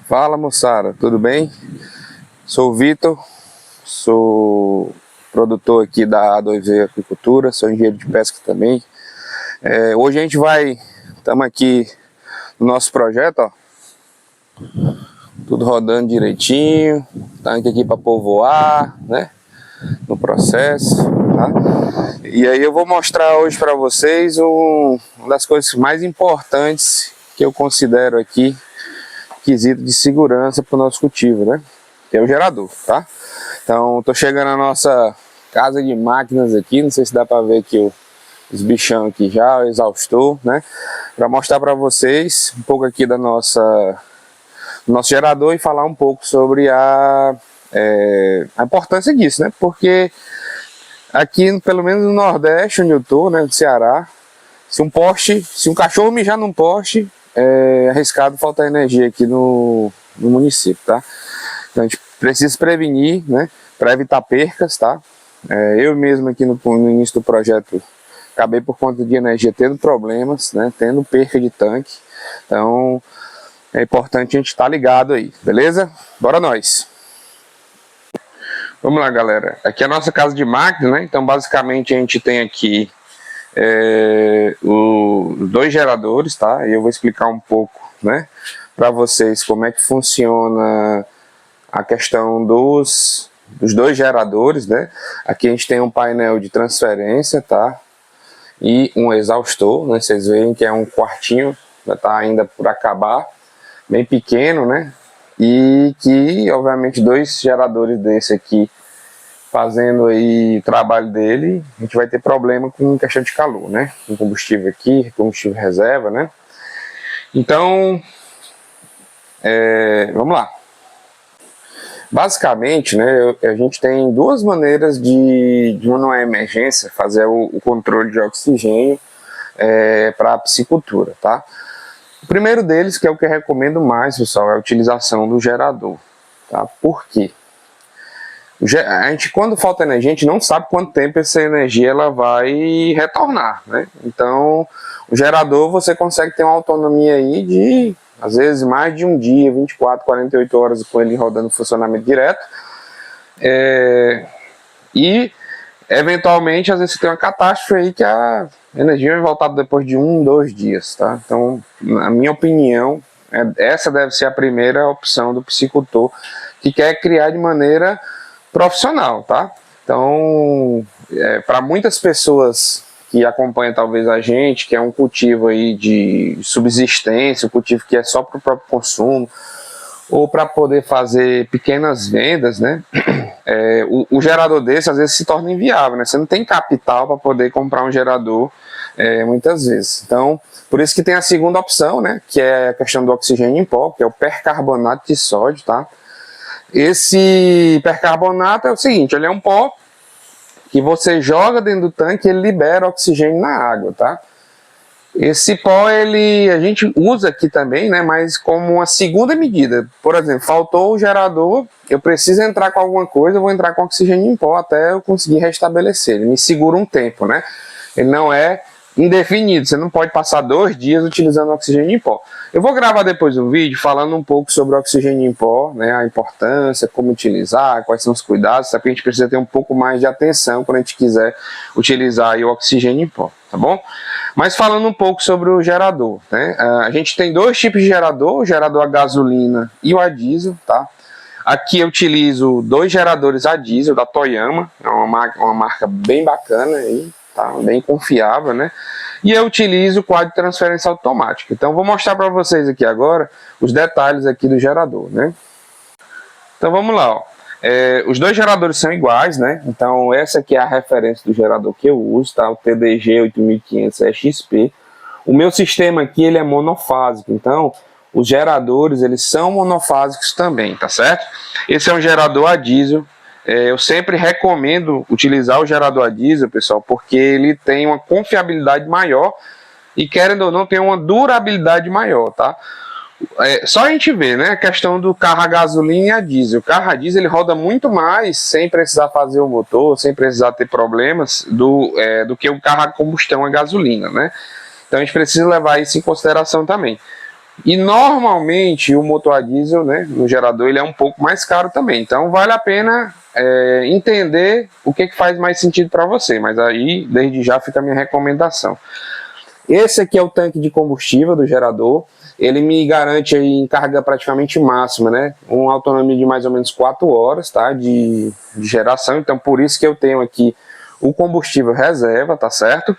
Fala moçada, tudo bem? Sou o Vitor, sou produtor aqui da A2V Aquicultura, sou engenheiro de pesca também. Hoje a gente estamos aqui no nosso projeto, ó, tudo rodando direitinho, tanque aqui para povoar, né, no processo, tá? E aí eu vou mostrar hoje para vocês uma das coisas mais importantes que eu considero aqui, quesito de segurança para o nosso cultivo, né? Que é o gerador, tá? Então, tô chegando na nossa casa de máquinas aqui, não sei se dá para ver aqui os bichão aqui já, o exaustor, né? Para mostrar para vocês um pouco aqui do nosso gerador e falar um pouco sobre a importância disso, né? Porque aqui, pelo menos no Nordeste, onde eu tô, né, no Ceará, se um cachorro mijar num poste, é arriscado faltar energia aqui no município, tá? Então a gente precisa prevenir, né, para evitar percas, tá? Eu mesmo aqui no início do projeto acabei por conta de energia tendo problemas, né, tendo perca de tanque. Então é importante a gente estar ligado aí, beleza? Bora nós! Vamos lá, galera. Aqui é a nossa casa de máquinas, né? Então basicamente a gente tem aqui os dois geradores, tá? E eu vou explicar um pouco, né, para vocês como é que funciona a questão dos dois geradores, né? Aqui a gente tem um painel de transferência, tá? E um exaustor, né? Vocês veem que é um quartinho, tá ainda por acabar, bem pequeno, né? E que, obviamente, dois geradores desse aqui fazendo aí o trabalho dele, a gente vai ter problema com questão de calor, né? Com combustível aqui, combustível reserva, né? Então, vamos lá. Basicamente, né, a gente tem duas maneiras de numa emergência, fazer o controle de oxigênio para a piscicultura, tá? O primeiro deles, que é o que eu recomendo mais, pessoal, é a utilização do gerador, tá? Por quê? A gente, quando falta energia, a gente não sabe quanto tempo essa energia ela vai retornar, né? Então, o gerador você consegue ter uma autonomia aí de, às vezes, mais de um dia, 24, 48 horas com ele rodando funcionamento direto. E, eventualmente, às vezes você tem uma catástrofe aí que a energia vai voltar depois de 1, 2 dias, tá? Então, na minha opinião, essa deve ser a primeira opção do piscicultor que quer criar de maneira profissional, tá? Então, para muitas pessoas que acompanham talvez a gente, que é um cultivo aí de subsistência, um cultivo que é só para o próprio consumo, ou para poder fazer pequenas vendas, né? O gerador desse às vezes se torna inviável, né? Você não tem capital para poder comprar um gerador muitas vezes. Então, por isso que tem a segunda opção, né? Que é a questão do oxigênio em pó, que é o percarbonato de sódio, tá? Esse percarbonato é o seguinte, ele é um pó que você joga dentro do tanque e ele libera oxigênio na água, tá? Esse pó, a gente usa aqui também, né, mas como uma segunda medida. Por exemplo, faltou o gerador, eu preciso entrar com alguma coisa, eu vou entrar com oxigênio em pó até eu conseguir restabelecer. Ele me segura um tempo, né? Ele não é indefinido, você não pode passar 2 dias utilizando oxigênio em pó. Eu vou gravar depois um vídeo falando um pouco sobre o oxigênio em pó, né, a importância, como utilizar, quais são os cuidados, porque a gente precisa ter um pouco mais de atenção quando a gente quiser utilizar aí o oxigênio em pó, tá bom? Mas falando um pouco sobre o gerador, né, a gente tem 2 tipos de gerador, o gerador a gasolina e o a diesel, tá? Aqui eu utilizo 2 geradores a diesel da Toyama, é uma marca bem bacana aí, tá? Bem confiável, né? E eu utilizo o quadro de transferência automática. Então vou mostrar para vocês aqui agora os detalhes aqui do gerador, né? Então vamos lá, ó. Os 2 geradores são iguais, né? Então essa aqui é a referência do gerador que eu uso, tá? O TDG 8500 XP. O meu sistema aqui ele é monofásico, então os geradores eles são monofásicos também, tá certo? Esse é um gerador a diesel. Eu sempre recomendo utilizar o gerador a diesel, pessoal, porque ele tem uma confiabilidade maior e, querendo ou não, tem uma durabilidade maior, tá? Só a gente vê, né, a questão do carro a gasolina e a diesel. O carro a diesel ele roda muito mais sem precisar fazer o motor, sem precisar ter problemas do que o carro a combustão a gasolina, né? Então a gente precisa levar isso em consideração também. E normalmente o motor a diesel, né, no gerador, ele é um pouco mais caro também. Então vale a pena entender o que faz mais sentido para você. Mas aí, desde já, fica a minha recomendação. Esse aqui é o tanque de combustível do gerador. Ele me garante aí em carga praticamente máxima, né? Uma autonomia de mais ou menos 4 horas, tá? De geração. Então, por isso que eu tenho aqui o combustível reserva, tá certo?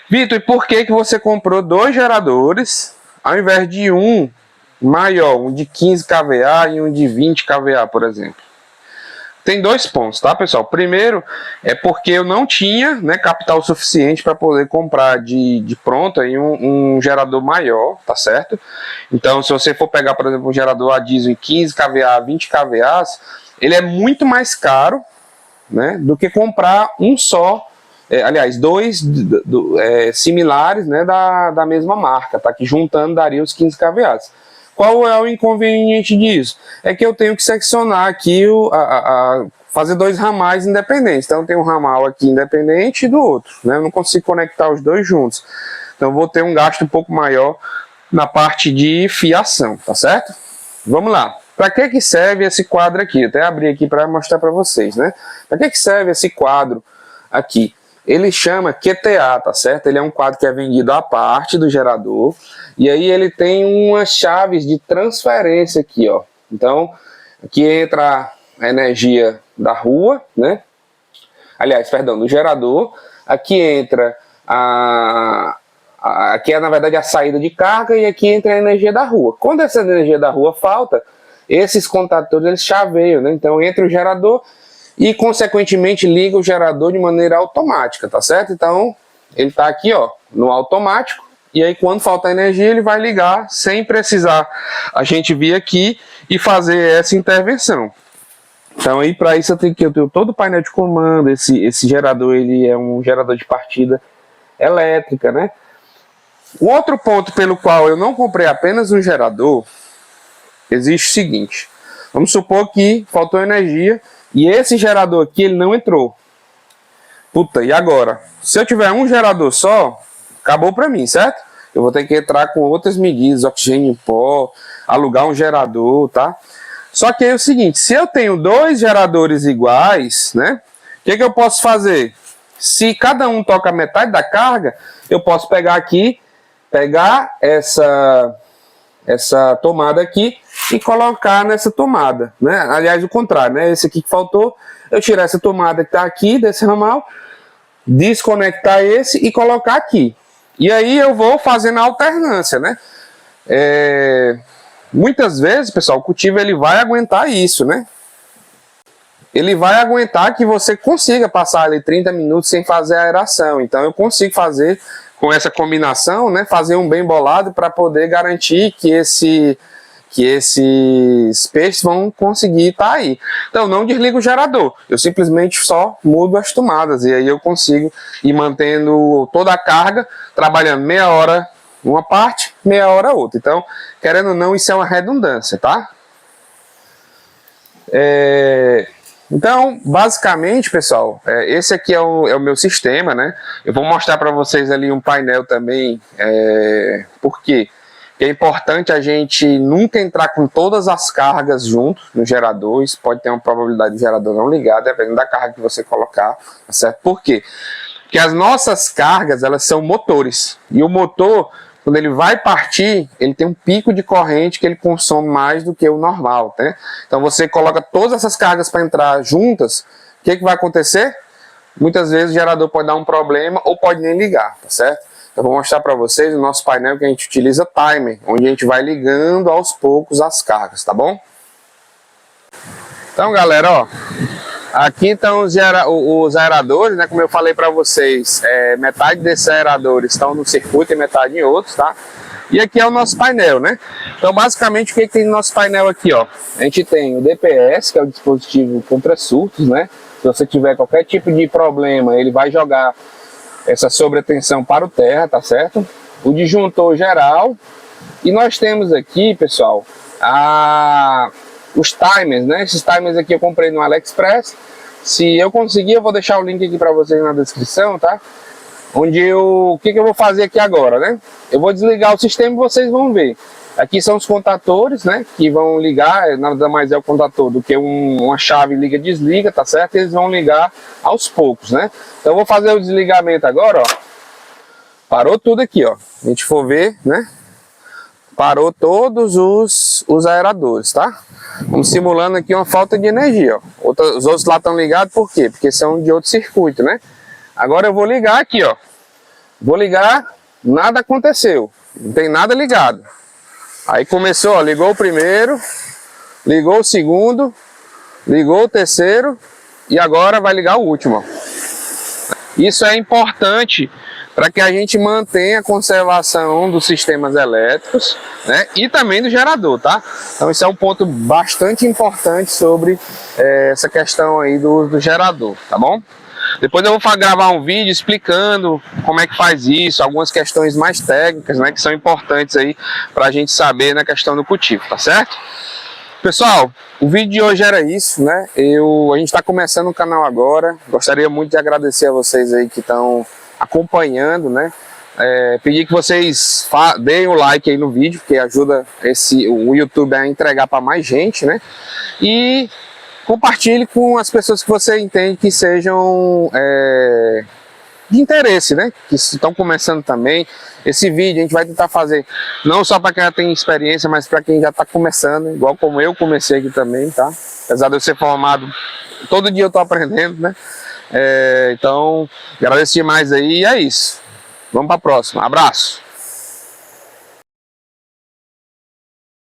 Vitor, e por que você comprou 2 geradores ao invés de um maior, um de 15 kVA e um de 20 kVA, por exemplo? Tem 2 pontos, tá, pessoal? Primeiro, é porque eu não tinha, né, capital suficiente para poder comprar de pronto aí um gerador maior, tá certo? Então, se você for pegar, por exemplo, um gerador a diesel em 15 kVA, 20 kVA, ele é muito mais caro, né, do que comprar um só, aliás, 2 similares, né, da mesma marca, tá? Que juntando daria os 15 kVA. Qual é o inconveniente disso? É que eu tenho que seccionar aqui, fazer 2 ramais independentes. Então tem um ramal aqui independente e do outro, né? Eu não consigo conectar os dois juntos. Então vou ter um gasto um pouco maior na parte de fiação, tá certo? Vamos lá. Para que serve esse quadro aqui? Eu até abri aqui para mostrar para vocês, né? Para que serve esse quadro aqui? Ele chama QTA, tá certo? Ele é um quadro que é vendido à parte do gerador. E aí ele tem umas chaves de transferência aqui, ó. Então, aqui entra a energia da rua, né? Aliás, perdão, do gerador. Aqui entra aqui é, na verdade, a saída de carga e aqui entra a energia da rua. Quando essa energia da rua falta, esses contadores eles chaveiam, né? Então, entra o gerador e, consequentemente, liga o gerador de maneira automática, tá certo? Então, ele tá aqui, ó, no automático. E aí, quando faltar energia, ele vai ligar sem precisar a gente vir aqui e fazer essa intervenção. Então, aí para isso eu tenho todo o painel de comando. Esse gerador, ele é um gerador de partida elétrica, né? O outro ponto pelo qual eu não comprei apenas um gerador, existe o seguinte. Vamos supor que faltou energia e esse gerador aqui, ele não entrou. Puta, e agora? Se eu tiver um gerador só, acabou para mim, certo? Eu vou ter que entrar com outras medidas, oxigênio em pó, alugar um gerador, tá? Só que é o seguinte, se eu tenho 2 geradores iguais, né? O que eu posso fazer? Se cada um toca metade da carga, eu posso pegar aqui, pegar essa tomada aqui e colocar nessa tomada, né? Aliás, o contrário, né? Esse aqui que faltou, eu tirar essa tomada que está aqui desse ramal, desconectar esse e colocar aqui. E aí eu vou fazendo a alternância, né? Muitas vezes, pessoal, o cultivo ele vai aguentar isso, né? Ele vai aguentar que você consiga passar ali 30 minutos sem fazer a aeração. Então eu consigo fazer com essa combinação, né? Fazer um bem bolado para poder garantir que esses peixes vão conseguir estar aí. Então não desligo o gerador, eu simplesmente só mudo as tomadas e aí eu consigo ir mantendo toda a carga, trabalhando meia hora uma parte, meia hora outra. Então, querendo ou não, isso é uma redundância, tá? Então, basicamente, pessoal, esse aqui é o meu sistema, né? Eu vou mostrar para vocês ali um painel também, porque é importante a gente nunca entrar com todas as cargas junto no gerador. Isso pode ter uma probabilidade de gerador não ligar, dependendo da carga que você colocar, tá certo? Por quê? Porque as nossas cargas, elas são motores, e o motor, quando ele vai partir, ele tem um pico de corrente que ele consome mais do que o normal, né? Então você coloca todas essas cargas para entrar juntas, o que vai acontecer? Muitas vezes o gerador pode dar um problema ou pode nem ligar, tá certo? Então eu vou mostrar para vocês o nosso painel que a gente utiliza timer, onde a gente vai ligando aos poucos as cargas, tá bom? Então galera, ó, aqui estão os aeradores, né? Como eu falei para vocês, metade desses aeradores estão no circuito e metade em outros, tá? E aqui é o nosso painel, né? Então basicamente o que tem no nosso painel aqui, ó? A gente tem o DPS, que é o dispositivo contra surtos, né? Se você tiver qualquer tipo de problema, ele vai jogar essa sobretensão para o terra, tá certo? O disjuntor geral. E nós temos aqui, pessoal, os timers, né? Esses timers aqui eu comprei no AliExpress. Se eu conseguir, eu vou deixar o link aqui para vocês na descrição, tá? Onde o que eu vou fazer aqui agora, né? Eu vou desligar o sistema e vocês vão ver. Aqui são os contatores, né, que vão ligar, nada mais é o contator do que uma chave liga e desliga, tá certo? Eles vão ligar aos poucos, né? Então eu vou fazer o desligamento agora, ó. Parou tudo aqui, ó. A gente for ver, né? Parou todos os aeradores, tá? Vamos simulando aqui uma falta de energia, ó. Os outros lá estão ligados, por quê? Porque são de outro circuito, né? Agora eu vou ligar aqui, ó. Vou ligar, nada aconteceu. Não tem nada ligado. Aí começou, ó, ligou o primeiro, ligou o segundo, ligou o terceiro e agora vai ligar o último. Isso é importante para que a gente mantenha a conservação dos sistemas elétricos, né, e também do gerador, tá? Então esse é um ponto bastante importante sobre essa questão aí do gerador, tá bom? Depois eu vou gravar um vídeo explicando como é que faz isso, algumas questões mais técnicas, né, que são importantes aí para a gente saber na questão do cultivo, tá certo? Pessoal, o vídeo de hoje era isso, né? A gente está começando o canal agora, gostaria muito de agradecer a vocês aí que estão acompanhando, né? Pedir que vocês deem o like aí no vídeo, porque ajuda o YouTube a entregar para mais gente, né? E compartilhe com as pessoas que você entende que sejam de interesse, né? Que estão começando também. Esse vídeo a gente vai tentar fazer não só para quem já tem experiência, mas para quem já está começando, igual como eu comecei aqui também, tá? Apesar de eu ser formado, todo dia eu estou aprendendo, né? Então, agradeço demais aí e é isso. Vamos para a próxima. Abraço!